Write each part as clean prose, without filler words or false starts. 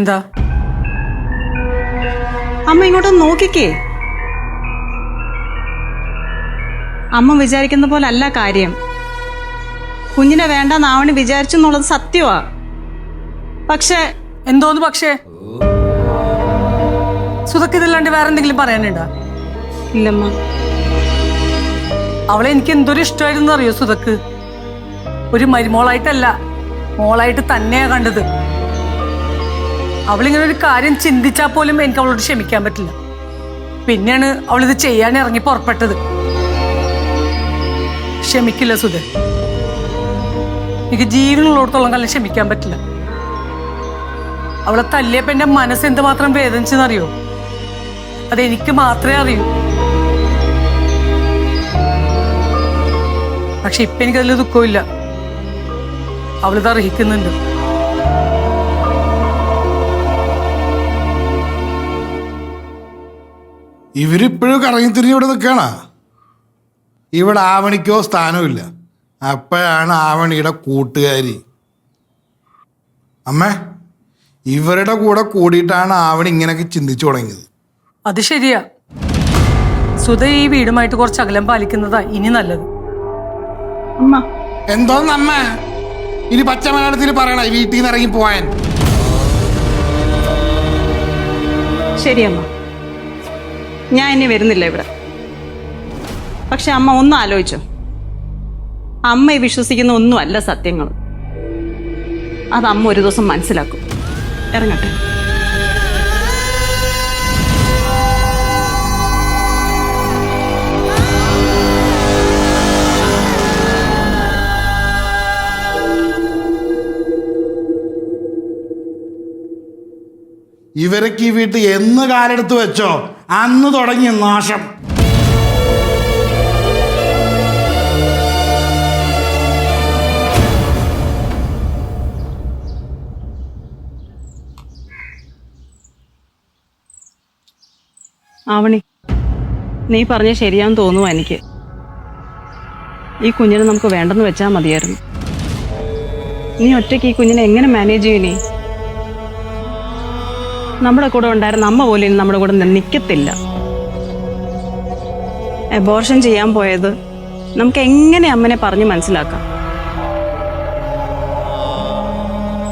എന്താ? അമ്മ ഇങ്ങോട്ടൊന്ന് നോക്കിക്കേ. അമ്മ വിചാരിക്കുന്ന പോലെ അല്ല കാര്യം. കുഞ്ഞിനെ വേണ്ടെന്ന് ആവണി വിചാരിച്ചെന്നുള്ളത് സത്യമാ. പക്ഷേ എന്തോന്ന് പക്ഷേ? സുധക്ക് ഇതല്ലാണ്ട് വേറെ എന്തെങ്കിലും പറയാനുണ്ടോ? ഇല്ലമ്മ. അവളെ എനിക്ക് എന്തൊരു ഇഷ്ടമായിരുന്നു അറിയോ സുധക്ക്? ഒരു മരുമോളായിട്ടല്ല, മോളായിട്ട് തന്നെയാ കണ്ടത്. അവളിങ്ങനെ ഒരു കാര്യം ചിന്തിച്ചാൽ പോലും എനിക്ക് അവളോട് ക്ഷമിക്കാൻ പറ്റില്ല. പിന്നെയാണ് അവളിത് ചെയ്യാൻ ഇറങ്ങി പുറപ്പെട്ടത്. ക്ഷമിക്കില്ല സുധ, എനിക്ക് ജീവനുള്ളിടത്തോളം കാലം ക്ഷമിക്കാൻ പറ്റില്ല. അവളെ തല്ലിയപ്പോ എന്റെ മനസ്സ് എന്തുമാത്രം വേദനിച്ചെന്നറിയോ? അതെനിക്ക് മാത്രമേ അറിയൂ. പക്ഷെ ഇപ്പൊ എനിക്കതിൽ ദുഃഖമില്ല. അവളിത് അർഹിക്കുന്നുണ്ട്. ഇവരിപ്പോഴും കറങ്ങി തിരിഞ്ഞ് ഇവിടെ നിൽക്കണ. ഇവിടെ ആവണിക്കോ സ്ഥാനമില്ല. അപ്പോഴാണ് ആവണിയുടെ കൂട്ടുകാരി. അമ്മേ, ഇവരുടെ കൂടെ കൂടിയിട്ടാണ് ആവണി ഇങ്ങനെയൊക്കെ ചിന്തിച്ചു തുടങ്ങിയത്. അത് ശരിയാ. സുധ ഈ വീടുമായിട്ട് കുറച്ച് അകലം പാലിക്കുന്നതാ ഇനി നല്ലത്. അമ്മ എന്തോന്ന് അമ്മ ഇനി പച്ച മലയാളത്തിൽ പറയണ ഈ വീട്ടിൽ നിന്ന് ഇറങ്ങി പോവാൻ? ശരിയമ്മ, ഞാൻ ഇനി വരുന്നില്ല ഇവിടെ. പക്ഷെ അമ്മ ഒന്ന് ആലോചിച്ചോ, അമ്മ വിശ്വസിക്കുന്ന ഒന്നുമല്ല സത്യങ്ങൾ. അത് അമ്മ ഒരു ദിവസം മനസ്സിലാക്കും. ഇറങ്ങട്ടെ. ഇവരൊക്കെ ഈ വീട്ടിൽ എന്ന് കാലെടുത്ത് വെച്ചോ അന്ന് തുടങ്ങിയ നാശം. ആവണി, നീ പറഞ്ഞ ശരിയാന്ന് തോന്നുന്നു എനിക്ക്. ഈ കുഞ്ഞിനെ നമുക്ക് വേണ്ടെന്ന് വെച്ചാൽ മതിയായിരുന്നു. നീ ഒറ്റയ്ക്ക് ഈ കുഞ്ഞിനെ എങ്ങനെ മാനേജ് ചെയ്യും? നീ നമ്മുടെ കൂടെ ഉണ്ടായിരുന്ന അമ്മ പോലും ഇനി നമ്മുടെ കൂടെ നിൽക്കത്തില്ല. അബോർഷൻ ചെയ്യാൻ പോയത് നമുക്ക് എങ്ങനെ അമ്മനെ പറഞ്ഞ് മനസ്സിലാക്കാം?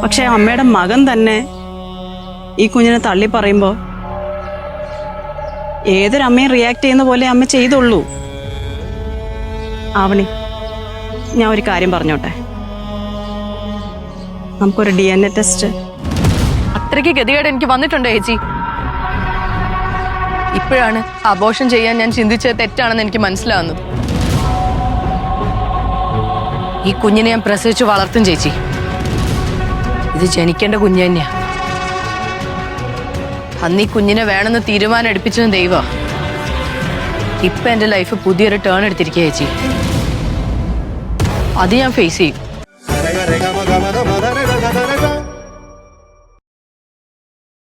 പക്ഷെ അമ്മയുടെ മകൻ തന്നെ ഈ കുഞ്ഞിനെ തള്ളി പറയുമ്പോൾ ഏതൊരമ്മയും റിയാക്ട് ചെയ്യുന്ന പോലെ അമ്മ ചെയ്തുള്ളൂ. ആവണി, ഞാൻ ഒരു കാര്യം പറഞ്ഞോട്ടെ. നമുക്കൊരു DNA ടെസ്റ്റ്. അത്രയ്ക്ക് ഗതികേട് എനിക്ക് വന്നിട്ടുണ്ടോ ചേച്ചി? ഇപ്പോഴാണ് അബോർഷൻ ചെയ്യാൻ ഞാൻ ചിന്തിച്ചത് തെറ്റാണെന്ന് എനിക്ക് മനസ്സിലാവുന്നത്. ഈ കുഞ്ഞിനെ ഞാൻ പ്രസവിച്ച് വളർത്തും ചേച്ചി. ഇത് ജനിക്കേണ്ട കുഞ്ഞ് തന്നെയാ. അന്ന് ഈ കുഞ്ഞിനെ വേണമെന്ന് തീരുമാനം എടുപ്പിച്ചതും ദൈവം. ഇപ്പൊ എന്റെ ലൈഫ് പുതിയൊരു ടേൺ എടുത്തിരിക്കുക ചേച്ചി. അത് ഞാൻ ഫേസ് ചെയ്യും.